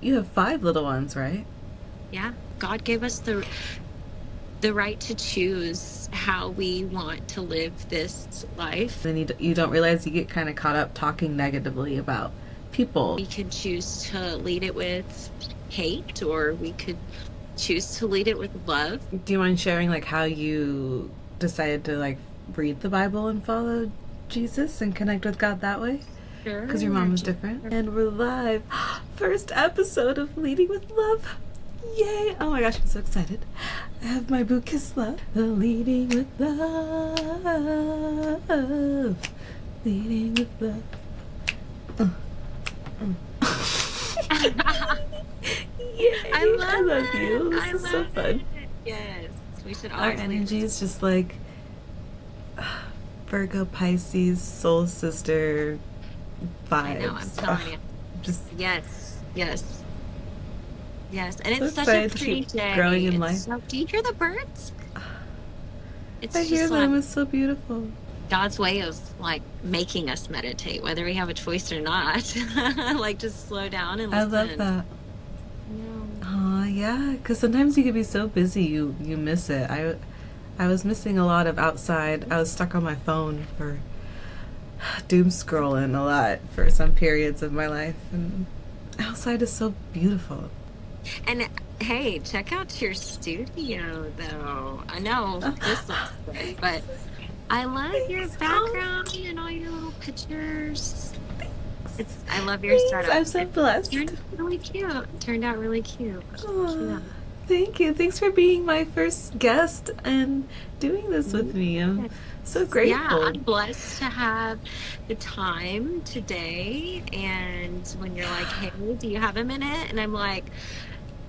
You have 5 little ones, right? Yeah. God gave us the right to choose how we want to live this life. Then you don't realize you get kind of caught up talking negatively about people. We could choose to lead it with hate, or we could choose to lead it with love. Do you mind sharing like how you decided to like read the Bible and follow Jesus and connect with God that way? Because your Sure. mom was different. And we're live. First episode of Leading with Love. Yay! Oh my gosh, I'm so excited. I have my boo Kislah. The Leading with Love. Leading with Love. Yay! I I love love it. you. This I is so love fun. it. Yes. We should Our always lead. energy is just like Virgo, Pisces, soul sister I know, I'm vibes. telling you. Just Yes. Yes. Yes. And so it's such a excited to pretty keep growing day. in It's life. so, do you hear the birds? I It's hear just like them. It's so beautiful. God's way of like making us meditate, whether we have a choice or not. Like just slow down and I love listen. that. No. Oh yeah, because sometimes you can be so busy you miss it. I was missing a lot of outside. I was stuck on my phone for doom scrolling a lot for some periods of my life, and outside is so beautiful. And hey, check out your studio though. I know this looks good, but I love your Thanks. Oh, background and all your little pictures. I love your thanks. setup. I'm so It blessed. turned out really cute. Turned out really cute. Oh, Yeah. thank you. Thanks for being my first guest and doing this with me. I'm Yes. so Yeah, grateful. I'm blessed to have the time today. And when you're like, hey, do you have a minute? And I'm like,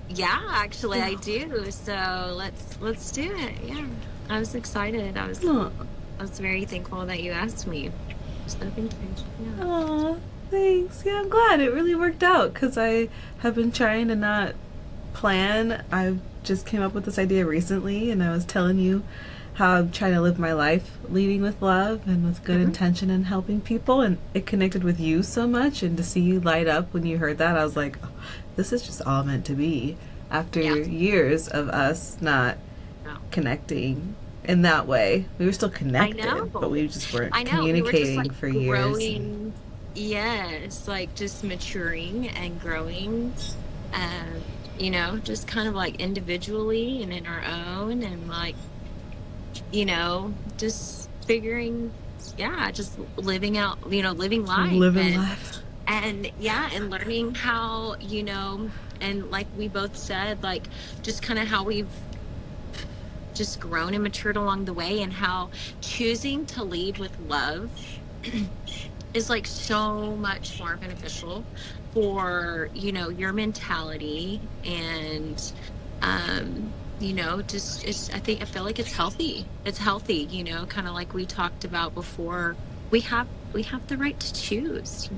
yeah, actually I Oh, do. So let's do it. Yeah. I was excited. oh, I was very thankful that you asked me. So thank you. Yeah. oh, thanks. Yeah, I'm glad it really worked out because I have been trying to not plan. I just came up with this idea recently, and I was telling you how I'm trying to live my life leading with love and with good Mhm. intention and helping people. And it connected with you so much. And to see you light up when you heard that, I was like, oh, this is just all meant to be after Yeah. years of us not No. connecting in that way. We were still I connected, but know. we just weren't I know. We were just communicating like for years. growing. Yes, like just maturing and growing. Um, just kind of like individually and in our own, and like, just figuring, yeah, just living out, living life, Living and life. yeah, and learning how, and like we both said, like just kind of how we've just grown and matured along the way, and how choosing to lead with love is like so much more beneficial for, your mentality, and just I feel like it's healthy. It's healthy, kind of like we talked about before. We have the right to choose,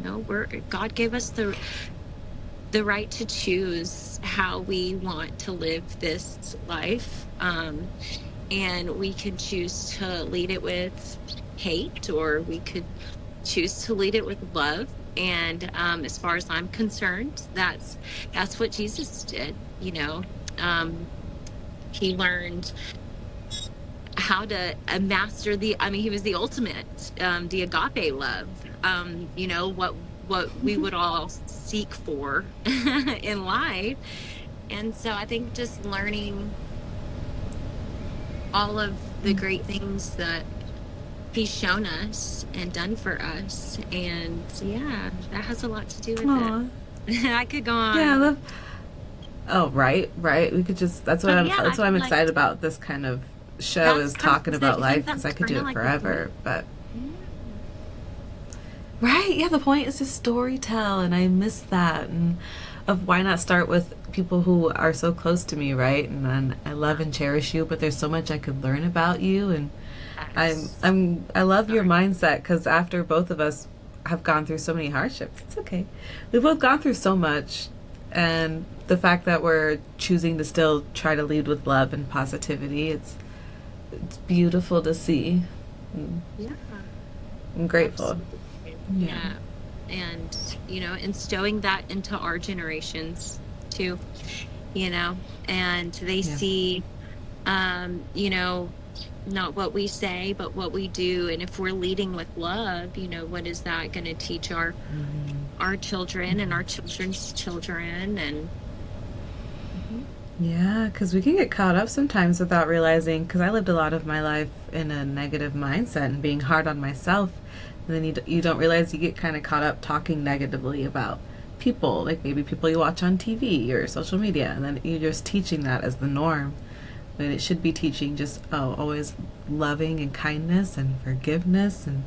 God gave us the right to choose how we want to live this life. And we can choose to lead it with hate, or we could choose to lead it with love. And as far as I'm concerned, that's what Jesus did. Um, he learned how to master he was the ultimate, the agape love. What we would all seek for in life. And so I think just learning all of the great things that he's shown us and done for us. And yeah, that has a lot to do with it. Aw. I could go Yeah, I on. love. Oh, right, right. We could just. But yeah, I That's what I'm feel like excited about. This kind of show that's is kind talking of it. about Isn't life that because I could kind do of it like the point? forever. But Yeah. right, yeah, the point is to story tell, and I miss that. And of why not start with people who are so close to me, right? And then I love and cherish you, but there's so much I could learn about you, and Yes. I love your Sorry. mindset because after both of us have gone through so many hardships, it's okay. We've both gone through so much, and the fact that we're choosing to still try to lead with love and positivity, it's beautiful to see. Mm, Yeah, I'm grateful. absolutely. Yeah. Yeah. And, instilling that into our generations, too, you know, and they Yeah. see, you know, not what we say, but what we do. And if we're leading with love, you know, what is that going to teach our children and our children's children? And Mhm. Yeah, because we can get caught up sometimes without realizing. Because I lived a lot of my life in a negative mindset and being hard on myself, and then you don't realize you get kind of caught up talking negatively about people, like maybe people you watch on TV or social media, and then you're just teaching that as the norm. When it should be teaching just always loving and kindness and forgiveness, and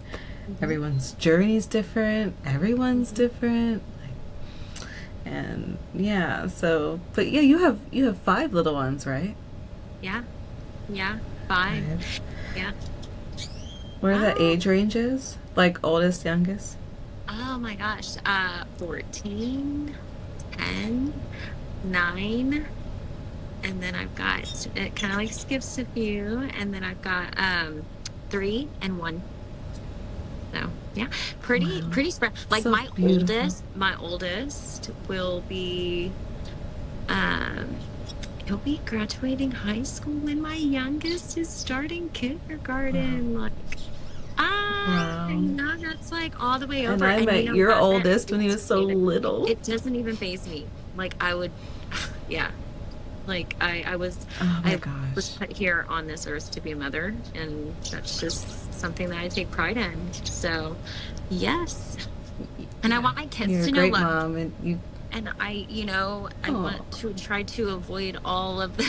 Mhm. everyone's journey's different. Everyone's Mhm. different. And yeah, so but yeah, you have five little ones, right? Yeah. Yeah. 5. Five. Yeah. What are the Oh, age ranges? Like oldest, youngest? oh my gosh. 14, 10, 9. And then I've got, it kind of like skips a few. And then I've got 3 and 1. So yeah, Wow. pretty spread. Like So beautiful. my oldest will be, um, he'll be graduating high school when my youngest is starting Wow. kindergarten. Like, Wow. that's like all the way And over. I And you met know, your doesn't oldest when he was phase so me. little. It doesn't even phase me. Like I would, yeah. Like Oh my I was gosh. put here on this earth to be a mother, and that's just something that I take pride in. So, yes. And I Yeah. want my kids You're a to know great love. mom and you And you know, I oh want to try to avoid all of the,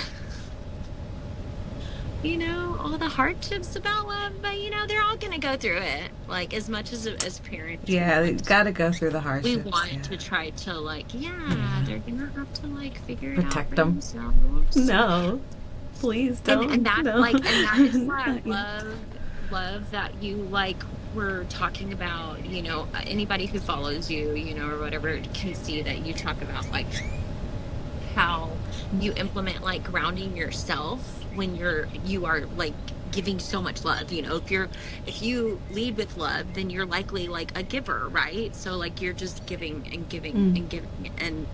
you know, all the hardships about love, but you know, they're all going to go through it. Like as much as parents, yeah, you gotta go through the we hardships, want yeah. to try to like, yeah, Yeah. they're going to have to like figure it out Protect for them. themselves. No. Please And don't. that No. like and that is why I Not yet. love that you like were talking about, you know, anybody who follows you, you know, or whatever can see that you talk about like how you implement like grounding yourself when you are like giving so much love. You know, if you lead with love, then you're likely like a giver, right? So like you're just giving and giving Mm. and giving. And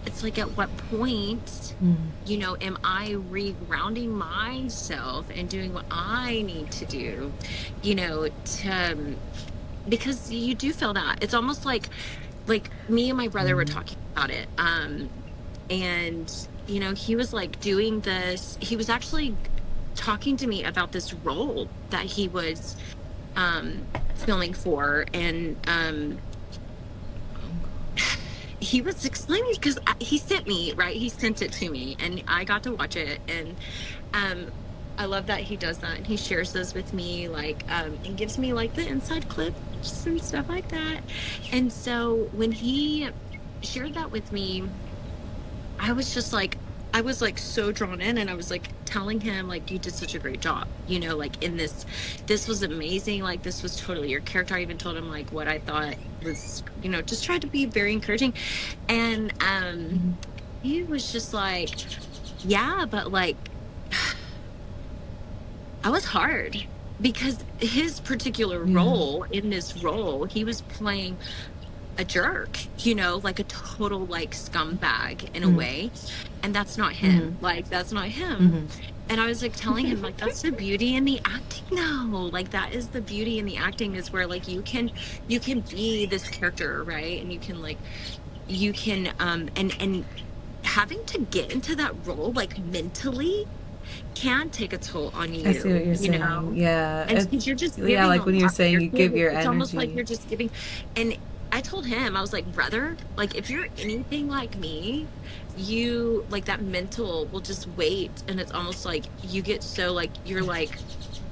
it's like at what point, Mm. you know, am I regrounding myself and doing what I need to do, you know, to because you do feel that. It's almost like me and my brother were Mm. talking about it. And you know, he was like doing this, he was actually talking to me about this role that he was filming for. And he was explaining because he sent me, right, he sent it to me and I got to watch it. And um I love that he does that and he shares those with me, like and gives me like the inside clips and stuff like that. And so when he shared that with me, I was just like, I was like so drawn in, and I was like telling him like, you did such a great job, you know, like in this was amazing, like this was totally your character. I even told him like what I thought was, you know, just tried to be very encouraging. And Mm. he was just like, yeah, but like I was hard because his particular Yeah. role, in this role, he was playing a jerk, you know, like a total like scumbag in a Mm. way. And that's not Mm. him. Like that's not him. Mm. And I was like telling him like that's the beauty in the acting though. Like that is the beauty in the acting, is where like you can be this character, right? And you can like you can and having to get into that role like mentally can take a toll on I see what you, you're you saying. know? Yeah, And because it's you're just yeah, giving a like when you're lot. saying You're you give giving, your it's almost like energy. you're just giving. And I told him, I was like, brother, like if you're anything like me, you like that mental will just wait. And it's almost like you get so like you're like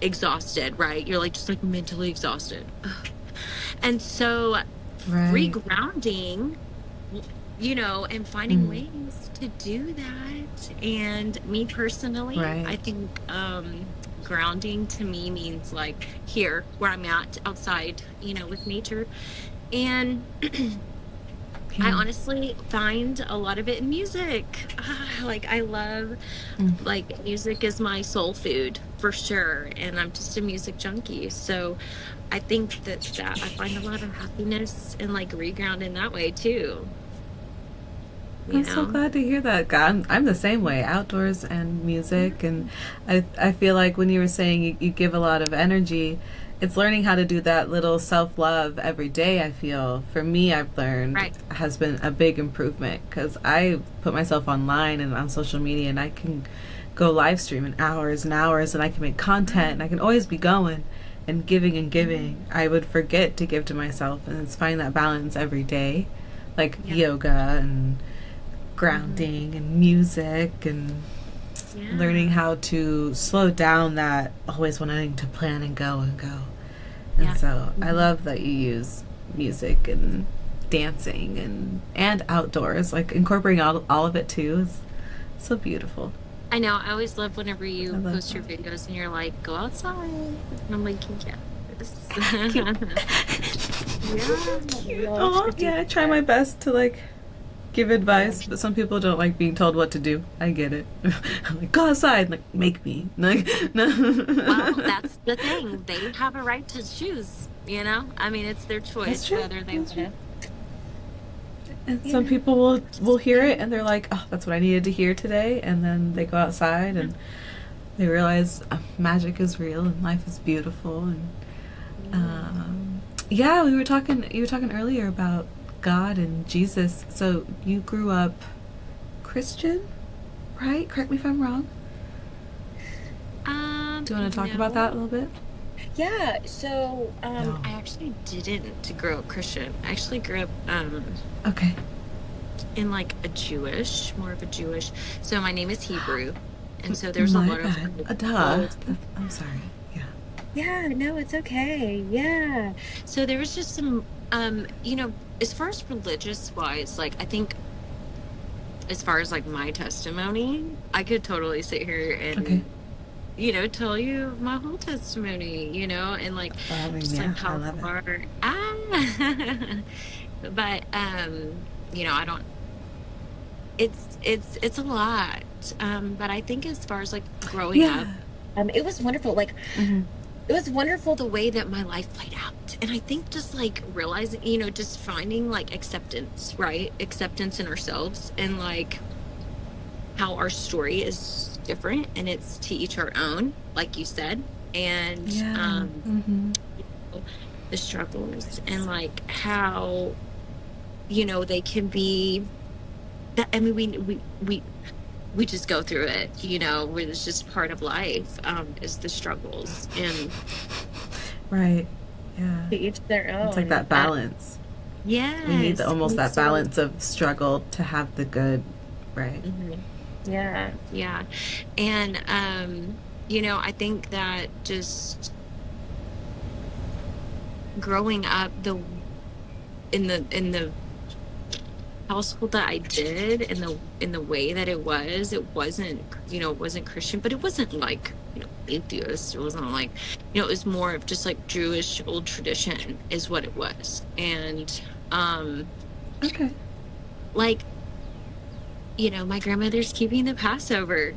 exhausted, right? You're like just like mentally exhausted. Ugh. And so Right. regrounding, you know, and finding Mm. ways to do that. And me personally, Right. I think grounding to me means like here where I'm at outside, you know, with nature. And I Yeah. honestly find a lot of it in music. Like I love, Mm. like music is my soul food for sure. And I'm just a music junkie. So I think that I find a lot of happiness and like reground in that way too. you I'm so know? glad to hear that. God, I'm the same way, outdoors and music. And I feel like when you were saying you give a lot of energy, it's learning how to do that little self love every day. I feel for me, I've learned Right. has been a big improvement because I put myself online and on social media, and I can go live stream in hours and hours, and I can make content, and I can always be going and giving and giving. I would forget to give to myself, and it's finding that balance every day, like Yeah. yoga and Hmm. grounding and music and learning Yeah. how to slow down that always wanting to plan and go and go. And Yeah. so I Hmm. love that you use music and dancing and outdoors, like incorporating all of it too is so beautiful. I know. I always love whenever I you love post your that. videos and you're like, go outside. And I'm like, yes. Cute. Yeah, Cute. y'all Oh should do yeah, I try that. my best to like give Yeah. advice, but some people don't like being told what to do. I get it. I'm like, go outside, like make me. Like Well, no. that's the thing. They have a right to choose, you know? I mean, it's their That's choice true. whether they That's want true. to, And you some know, people will hear it and participate. they're like, "Oh, that's what I needed to hear today." And then they go outside Yeah. and they realize magic is real and life is beautiful. And Yeah. um, yeah, we were talking. You were talking earlier about God and Jesus. So you grew up Christian, right? Correct me if I'm wrong. Do you want to talk about that a No. little bit? Yeah, so No. I actually didn't grow up Christian. I actually grew up Okay. in like a Jewish, more of a Jewish. So my name is Hebrew, and so there's a My lot of bad. like Duh. old. I'm sorry. Yeah. Yeah, no, it's okay. Yeah. So there was just some as far as religious wise, like I think as far as like my testimony, I could totally sit here Okay. and tell you my whole testimony, and like I mean, just like yeah, I how love it. far but I don't it's a lot. But I think as far as like growing up, Yeah. it was wonderful. Like Hmm. it was wonderful the way that my life played out. And I think just like realizing, just finding like acceptance, right? Acceptance in ourselves and like how our story is different and it's to each our own, like you said. And Yeah. Hmm. you know, the struggles and like how, they can be that I mean we just go through it, where it's just part of life, is the struggles and Right. Yeah. to each their It's like own. that balance. We need Yes. almost And that so, balance of struggle to have the good. Right. mhm. Yeah, yeah. And I think that just growing up in the household that I did in the way that it wasn't Christian, but it wasn't like, atheist. It wasn't like, it was more of just like Jewish old tradition is what it was. And um Okay. like, my grandmother's keeping the Passover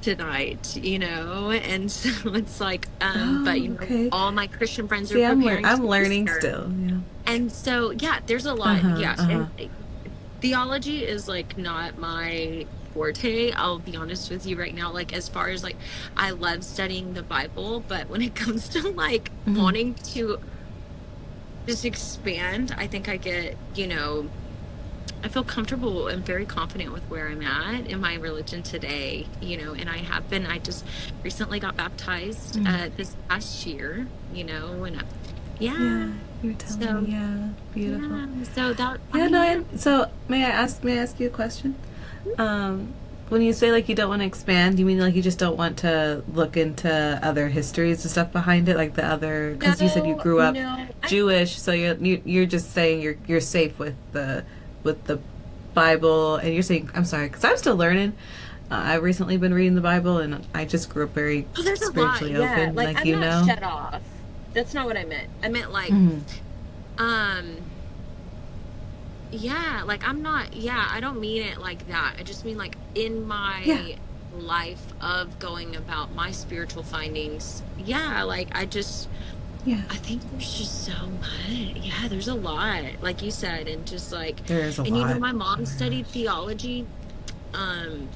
tonight, and so it's like, but Oh, okay. all my Christian friends are See, preparing I'm for learning Easter. still. Yeah. And so, yeah, there's a Uh lot. huh. Yeah. Uh huh. And theology is like not my forte. I'll be honest with you right now. Like, as far as like, I love studying the Bible, but when it comes to like Hmm. wanting to just expand, I think I feel comfortable and very confident with where I'm at in my religion today, and I just recently got baptized Mm. this past year, and Yeah. yeah. You were telling So, me. Yeah. Beautiful. yeah. So that, I Yeah. mean, No. yeah. So may I ask you a question? Um, when you say like you don't want to expand, you mean like you just don't want to look into other histories and stuff behind it, like the other? Because you said you No, grew up no. Jewish, so you're just saying you're safe with the Bible, and you're saying I'm sorry because I'm still learning. I've recently been reading the Bible, and I just grew up very Oh, there's a lot. spiritually Yeah. open, Like, like I'm you not know. shut off. That's not what I meant. I meant like, Mm-hmm. um, yeah, like I don't mean it like that. I just mean like in Yeah. my life of going about my spiritual findings. Yeah, like I just Yeah. I think there's just so much. Yeah, there's a lot, like you said, and just like, There is a and lot. my mom Oh my studied gosh. theology. Um,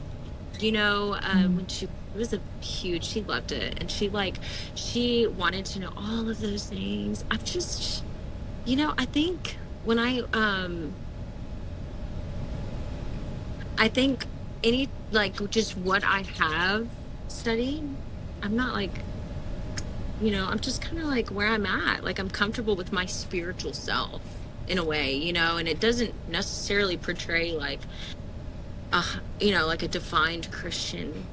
Mm. when she was a huge, she loved it, and she wanted to know all of those things. I've just, I think when I think any like just what I have studied, I'm not like, I'm just kind of like where I'm at. Like I'm comfortable with my spiritual self in a way, and it doesn't necessarily portray like like a defined Christian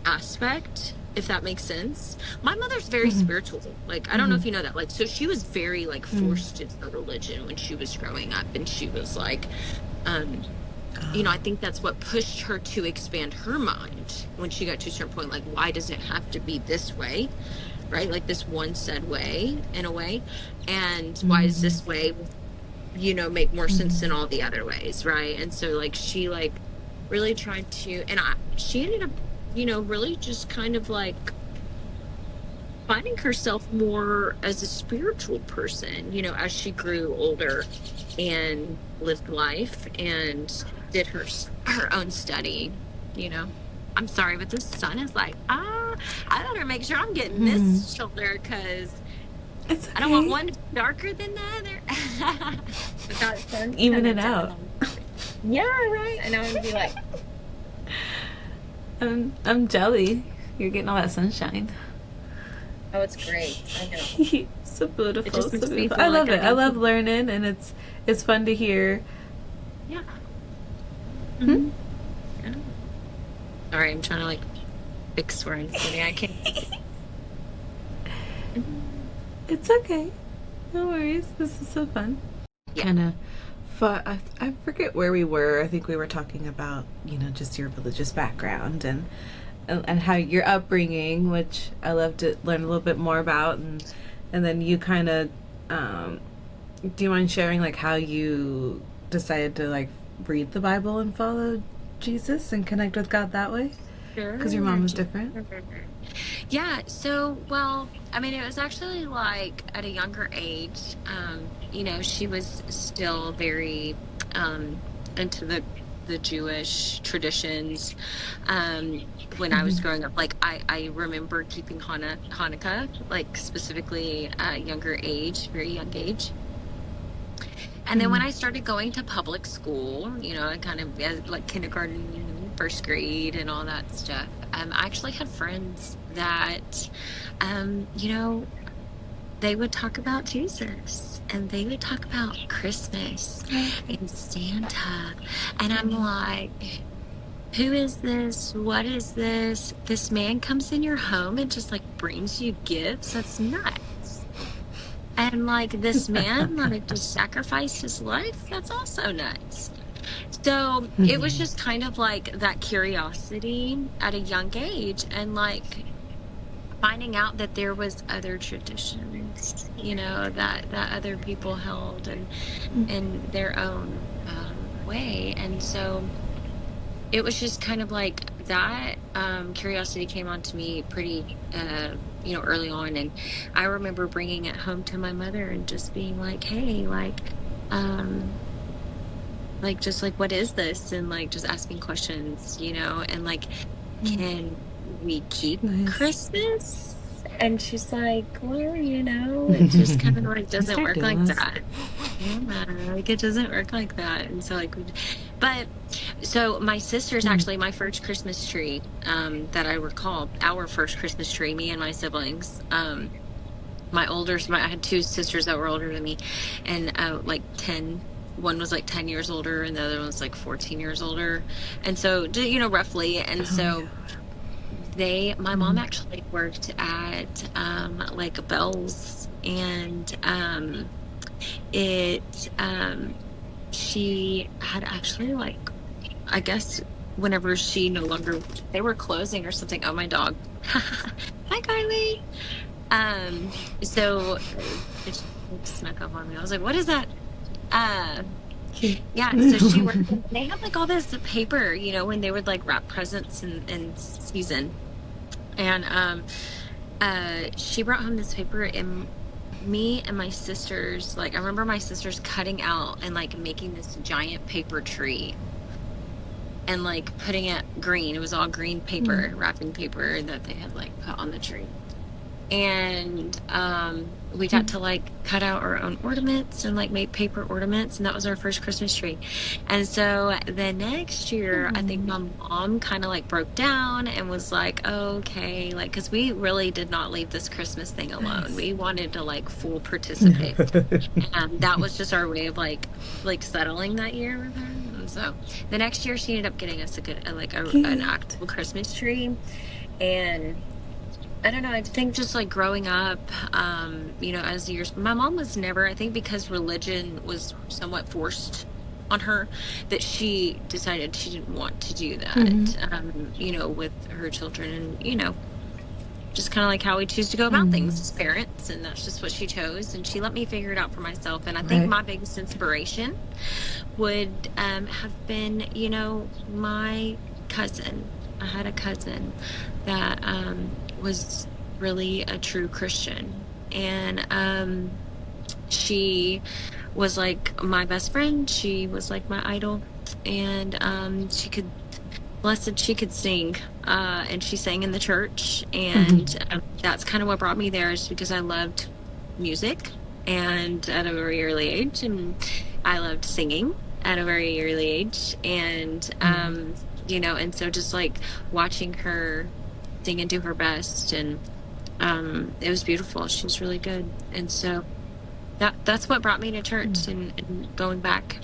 aspect, if that makes sense. My mother's very Mm-hmm. spiritual. Like, I don't know Mm-hmm. if you know that. Like, so she was very like Mm. forced into religion when she was growing up, and she was like, um, Oh. I think that's what pushed her to expand her mind when she got to a certain point. Like, why does it have to be this way? Right? Like this one said way in a way. And why is Mm-hmm. this way, make more sense than Mm-hmm. all the other ways? Right. And so like she like really tried to, and she ended up, really just kind of like finding herself more as a spiritual person, as she grew older and lived life and did her own study, you know. I'm sorry, but this sun is like, I better make sure I'm getting Mm-hmm. this shoulder because It's I don't want okay. one darker than the other. But that sun's Even coming it out. down. Yeah, right. And I'm gonna be like, I'm jelly. You're getting all that sunshine. oh, it's great. I know. So It beautiful, just so makes me beautiful. I feel like love I'm it. I being, love learning, and it's fun to hear. yeah. Hmm? Hmm. Yeah. Sorry, I'm trying to like fix where I'm sitting. I can't. Mhm. It's okay. No worries. This is so fun. Yeah. Kind of fun. I forget where we were. I think we were talking about, just your religious background and how your upbringing, which I love to learn a little bit more about, and then you kind of, do you mind sharing like how you decided to like read the Bible and follow Jesus and connect with God that way? Because your Sure. mom was different. Yeah. So, well, I mean, it was actually like at a younger age. She was still very into the Jewish traditions. When I was Mm-hmm. growing up, like I remember keeping Hanukkah, like specifically at a younger age, very young age. And then when Mm-hmm. I started going to public school, I kind of like kindergarten, first grade and all that stuff, I actually had friends that, um, you know, they would talk about Jesus and they would talk about Christmas Okay. and Santa. And I'm like, who is this? What is this? This man comes in your home and just like brings you gifts. That's nuts. And like this man, like just sacrificed his life. That's also nuts. So it was Mm-hmm. just kind of like that curiosity at a young age and like finding out that there was other traditions, that other people held and in their own way. And so it was just kind of like that curiosity came on to me pretty early on, and I remember bringing it home to my mother and just being like, hey, um just like what is this, and like just asking questions, and like, can we keep Nice. Christmas? And she's like, well, it just kind of like You doesn't start work doing like this. that. Yeah, like it doesn't work like that. And so like but so my sister's Mm. actually my first Christmas tree, that I recall, our first Christmas tree, me and my siblings. I had two sisters that were older than me, and like 10, one was like 10 years older and the other one was like 14 years older. And so, roughly. And Oh so yeah. my mom Mm. actually worked at like Bell's, and it she had actually like, I guess whenever she no longer, they were closing or something. Oh, my dog. Hi, Kylie. So it snuck up on me. I was like, what is that? Uh, Cute. yeah, so she worked, and they had like all this paper, when they would like wrap presents in season. And she brought home this paper, and me and my sisters, like I remember my sisters cutting out and like making this giant paper tree and like putting it green. It was all green paper, wrapping paper that they had like put on the tree. And we got to like cut out our own ornaments and like make paper ornaments, and that was our first Christmas tree. And so the next year I think my mom kind of like broke down and was like, oh, okay, like because we really did not leave this Christmas thing alone. Nice. We wanted to like full participate, and that was just our way of like settling that year with her. And so the next year she ended up getting us a good an Cute. actual Christmas tree. And I don't know. I think just like growing up, as the years, my mom was never, I think because religion was somewhat forced on her, that she decided she didn't want to do Mm-hmm. that, with her children, and, just kind of like how we choose to go about things Mm. as parents. And that's just what she chose. And she let me figure it out for myself. And I think Right. my biggest inspiration would have been, my cousin. I had a cousin that was really a true Christian. And she was like my best friend. She was like my idol. And she could sing. And she sang in the church. Mm-hmm. And that's kind of what brought me there, is because I loved music and at a very early age. And I loved singing at a very early age. And, and so just like watching her sing and do her best, and it was beautiful. She was really good. And so that's what brought me to church, and going back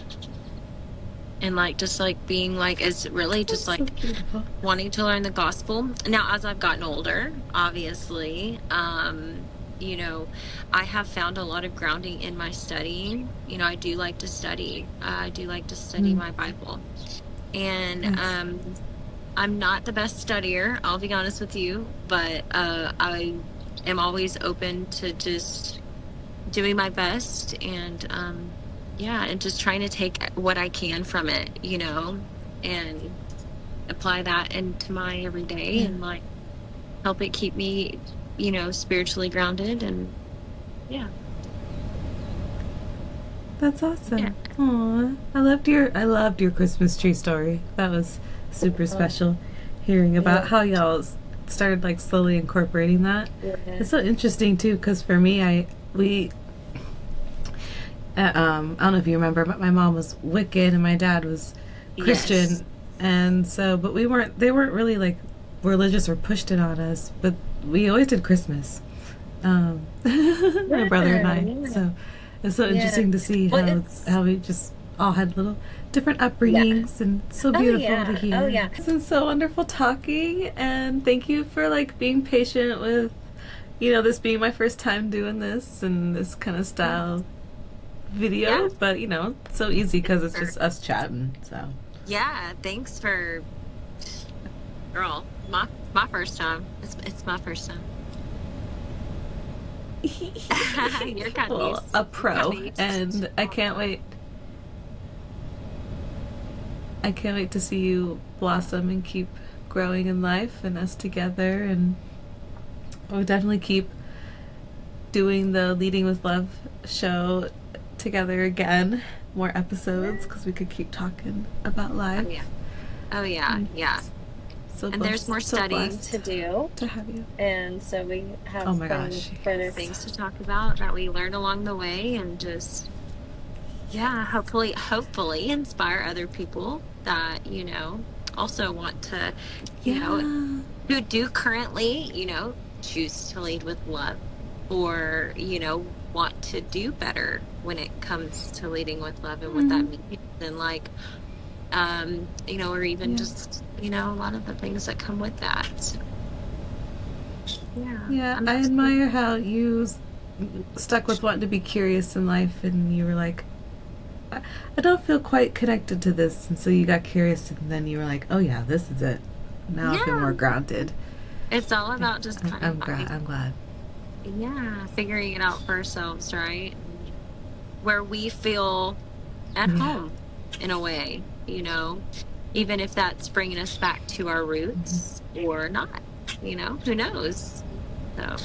and like just like being like is really just That's so like beautiful. wanting to learn the gospel. Now, as I've gotten older, obviously, I have found a lot of grounding in my studying. I do like to study. I do like to study my Bible. And Nice. I'm not the best studier, I'll be honest with you, but I am always open to just doing my best, and and just trying to take what I can from it, and apply that into my everyday, Yeah. and like help it keep me, spiritually grounded. And yeah. That's Yeah. awesome. Aw. I loved your Christmas tree story. That was super special. Hearing about how y'all started like slowly incorporating that. Yeah. It's so interesting too, because for me, I don't know if you remember, but my mom was Wiccan and my dad was Yes. Christian, and so, but they weren't really like religious or pushed it on us, but we always did Christmas. My brother and Yeah. I. Yeah. So it's so Yeah. interesting to see Well, how we just all had little different yeah. upbringings, and so Oh beautiful to yeah. Oh hear. yeah. It's been so wonderful talking, and thank you for like being patient with, this being my first time doing this and this kind of style Yeah. video, but it's so easy because it's just us chatting. So Yeah. Thanks for, girl. My first time. It's my first time. You're kind of well, used. a You're kind of pro, used to and I all can't that. wait. I can't wait to see you blossom and keep growing in life and us together, and we'll definitely keep doing the Leading with Love show together again, more episodes, because we could keep talking about Oh life. yeah. Oh yeah. And Yeah. so And there's more so studying blessed to do. to have you. And so we Oh have my gosh, further yes. things to talk about that we learn along the way, and just, yeah, hopefully inspire other people that, also want to, Yeah. who do currently, choose to lead with love, or, want to do better when it comes to leading with love and what that Mm, means. And like, or even yeah. just, a lot of the things that come with that. So, yeah, Yeah, I'm I absolutely. admire how you stuck with wanting to be curious in life, and you were like, I don't feel quite connected to this, and so you got curious, and then you were like, oh yeah, this is it. Now I feel Yeah, more grounded. it's all I, about just kind of I'm glad. figuring it out for ourselves, right? Where we feel at Yeah. home in a way, even if that's bringing us back to our Hmm. roots or not, who knows? So,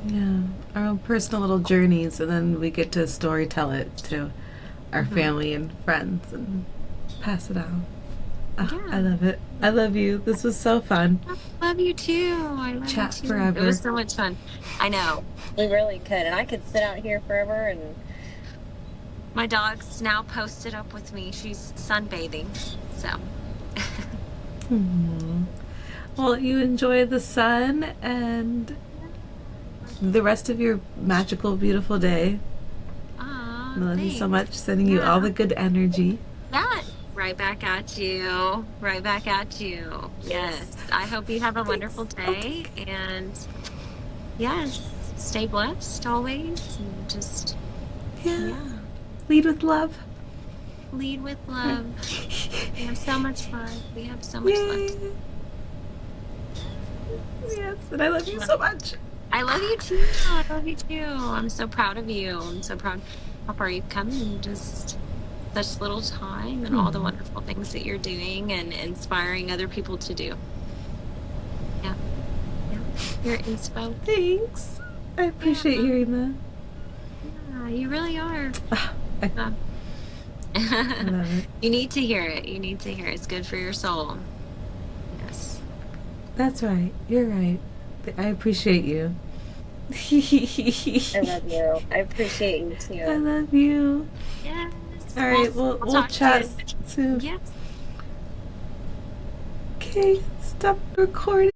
Yeah, our own personal little journeys, and then we get to story tell it to our Hmm. family and friends and pass it out. Oh, I Yeah. love it. I love you. This was so fun. I love you too. I love you Chat too. It was forever. so much fun. I know. We really could. And I could sit out here forever. And my dog's now posted up with me. She's sunbathing. So, Hmm. Well, you enjoy the sun and the rest of your magical, beautiful day. I ah, love you so thanks. much. Sending you all Yeah. the good energy. That right back at you. Right back at you. Yes. Yes. I hope you have a wonderful Thanks. Okay. day. And yes, stay blessed always. And just, Yeah. yeah, Lead with love. lead with Right. love. We have so much fun. We have so much fun. Yay. Yes. And I love you so much. I love you too. I love you too. I'm so proud of you. I'm so proud how far you've come in just such little time and all the Hmm. wonderful things that you're doing and inspiring other people to do. Yeah. Yeah. You're inspo. Thanks. I appreciate Yeah. hearing that. Yeah, you really are. Ah, Yeah. I love it. You need to hear it. You need to hear it. It's good for your soul. Yes. That's right. You're right. I appreciate you. I love you. I appreciate you I too. love you. Yes. All We'll, right, we'll we'll we'll talk chat soon. soon. Yes. Okay, stop recording.